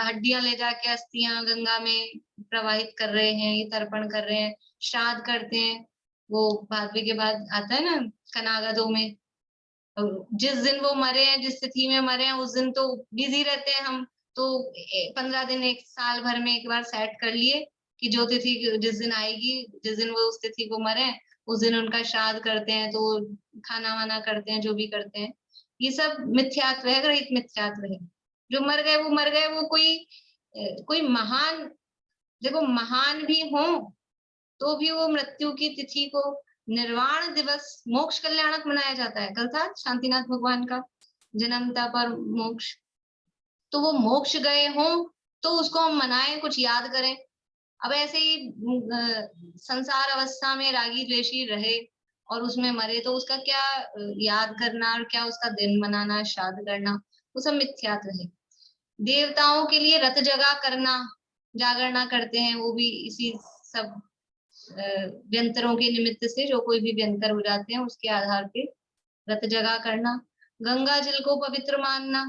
हड्डियां ले जाके अस्थियां गंगा में प्रवाहित कर रहे हैं, ये तर्पण कर रहे हैं, श्राद्ध करते हैं। वो भादवे के बाद आता है ना कनागदो में, जिस दिन वो मरे हैं, जिस तिथि में मरे हैं, उस दिन तो बिजी रहते हैं हम। तो 15 दिन, एक साल भर में एक बार सेट कर लिए कि जो तिथि जिस दिन आएगी, जिस दिन वो उस तिथि को मरे, उस दिन उनका श्राद्ध करते हैं। तो खाना वाना करते हैं, जो भी करते हैं। ये सब मिथ्यात्व है, ग्रहित मिथ्यात्व है। जो मर गए वो मर गए, वो कोई महान, देखो महान भी हो तो भी वो मृत्यु की तिथि को निर्वाण दिवस मोक्ष कल्याणक मनाया जाता है। कल था शांतिनाथ भगवान का जन्म था पर मोक्ष, तो वो मोक्ष गए हो तो उसको हम मनाएं, कुछ याद करें। अब ऐसे ही संसार अवस्था में रागी द्वेषी रहे और उसमें मरे तो उसका क्या याद करना और क्या उसका दिन मनाना, श्राद्ध करना, वो सब मिथ्यात्व है। देवताओं के लिए रत जगा करना, जागरणा करते हैं, वो भी इसी सब व्यंतरों के निमित्त से, जो कोई भी व्यंतर हो जाते हैं उसके आधार पे रत जगा करना। गंगा जल को पवित्र मानना,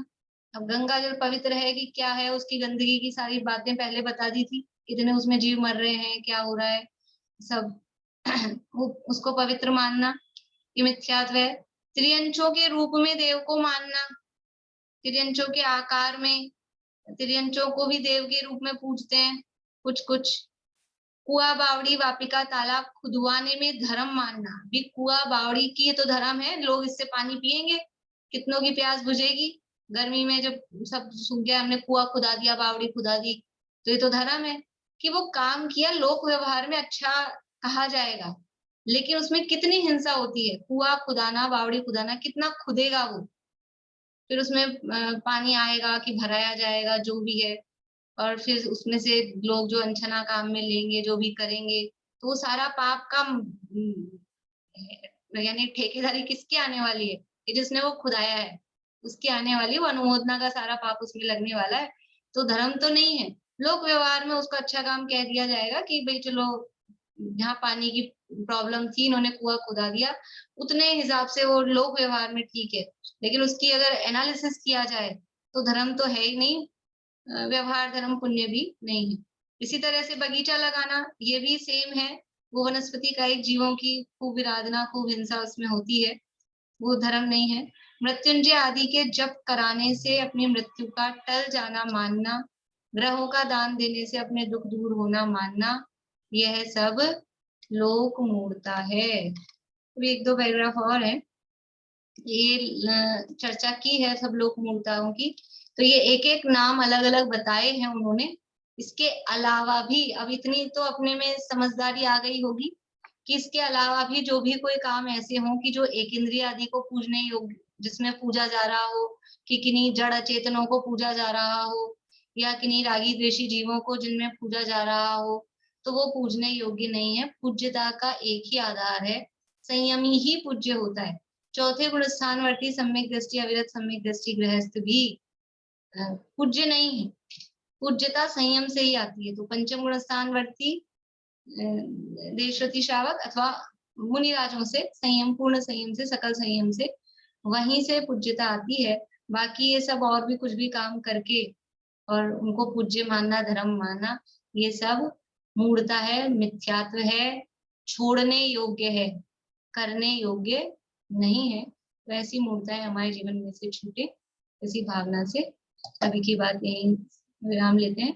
अब गंगा जल पवित्र है कि क्या है, उसकी गंदगी की सारी बातें पहले बता दी थी, कितने उसमें जीव मर रहे हैं, क्या हो रहा है सब उसको पवित्र मानना, ये मिथ्यात्व है। त्रियंचों के रूप में देव को मानना, त्रियंचों के आकार में, त्रियंचों को भी देव के रूप में पूजते हैं कुछ। कुआ बावड़ी वापिका तालाब खुदवाने में धर्म मानना, भी कुआ बावड़ी की ये तो धर्म है, लोग इससे पानी पिएंगे, कितनों की प्यास बुझेगी। गर्मी में जब सब सूख गया, हमने कुआ खुदा दिया, बावड़ी खुदा दी, तो ये तो धर्म है कि वो काम किया, लोक व्यवहार में अच्छा कहा जाएगा, लेकिन उसमें कितनी हिंसा होती है। कुआ खुदाना, बावड़ी खुदाना, कितना खुदेगा वो, फिर उसमें पानी आएगा कि भराया जाएगा, जो भी है, और फिर उसमें से लोग जो अनछना काम में लेंगे, जो भी करेंगे, तो वो सारा पाप का यानी ठेकेदारी किसकी आने वाली है, कि जिसने वो खुदाया है उसकी आने वाली, वो अनुमोदना का सारा पाप उसमें लगने वाला है। तो धर्म तो नहीं है, लोक व्यवहार में उसका अच्छा काम कह दिया जाएगा कि भाई चलो जहाँ पानी की प्रॉब्लम थी, इन्होंने कुआं खुदा दिया, उतने हिसाब से वो लोक व्यवहार में ठीक है, लेकिन उसकी अगर एनालिसिस किया जाए तो धर्म तो है ही नहीं, व्यवहार धर्म पुण्य भी नहीं है। इसी तरह से बगीचा लगाना, ये भी सेम है, वो वनस्पति का एक जीवों की खूब विराधना, खूब हिंसा उसमें होती है, वो धर्म नहीं है। मृत्युंजय आदि के जप कराने से अपनी मृत्यु का टल जाना मानना, ग्रहों का दान देने से अपने दुख दूर होना मानना, यह सब लोक मूढ़ता है। एक दो पैराग्राफ और है, ये चर्चा की है सब लोक मूढ़ताओं की, तो ये एक एक नाम अलग अलग बताए हैं उन्होंने। इसके अलावा भी अब इतनी तो अपने में समझदारी आ गई होगी कि इसके अलावा भी जो भी कोई काम ऐसे हों कि जो एक इंद्रिय आदि को पूजने योग्य, जिसमें पूजा जा रहा हो, कि किन्हीं जड़ अचेतनों को पूजा जा रहा हो, या किन्हीं रागी द्वेषी जीवों को जिनमें पूजा जा रहा हो, तो वो पूजने योग्य नहीं है। पूज्यता का एक ही आधार है, संयमी ही पूज्य होता है। चौथे गुण स्थानवर्ती सम्यक दृष्टि, अविरत सम्यक दृष्टि गृहस्थ भी पूज्य नहीं है, पूज्यता संयम से ही आती है। तो पंचम गुण स्थानवर्ती देशरथी श्रावक अथवा मुनिराजों से संयम, पूर्ण संयम से, सकल संयम से, वहीं से पूज्यता आती है। बाकी ये सब और भी कुछ भी काम करके और उनको पूज्य मानना, धर्म मानना, ये सब मूढ़ता है, मिथ्यात्व है, छोड़ने योग्य है, करने योग्य नहीं है। तो ऐसी मूढ़ताएं हमारे जीवन में से छूटे, इसी भावना से अभी की बात यही विराम लेते हैं।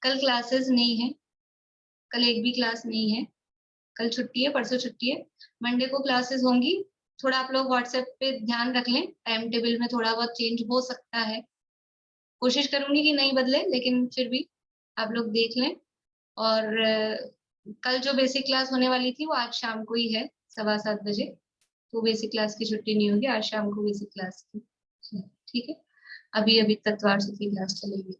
कल क्लासेस नहीं है, कल एक भी क्लास नहीं है, कल छुट्टी है, परसों छुट्टी है, मंडे को क्लासेस होंगी। थोड़ा आप लोग व्हाट्सएप पे ध्यान रख लें, टाइम टेबल में थोड़ा बहुत चेंज हो सकता है, कोशिश करूंगी कि नहीं बदले, लेकिन फिर भी आप लोग देख लें। और कल जो बेसिक क्लास होने वाली थी वो आज शाम को ही है, 7:15 बजे, तो बेसिक क्लास की छुट्टी नहीं होगी, आज शाम को बेसिक क्लास की, ठीक है। अभी तत्वार्थ की क्लास चलेगी।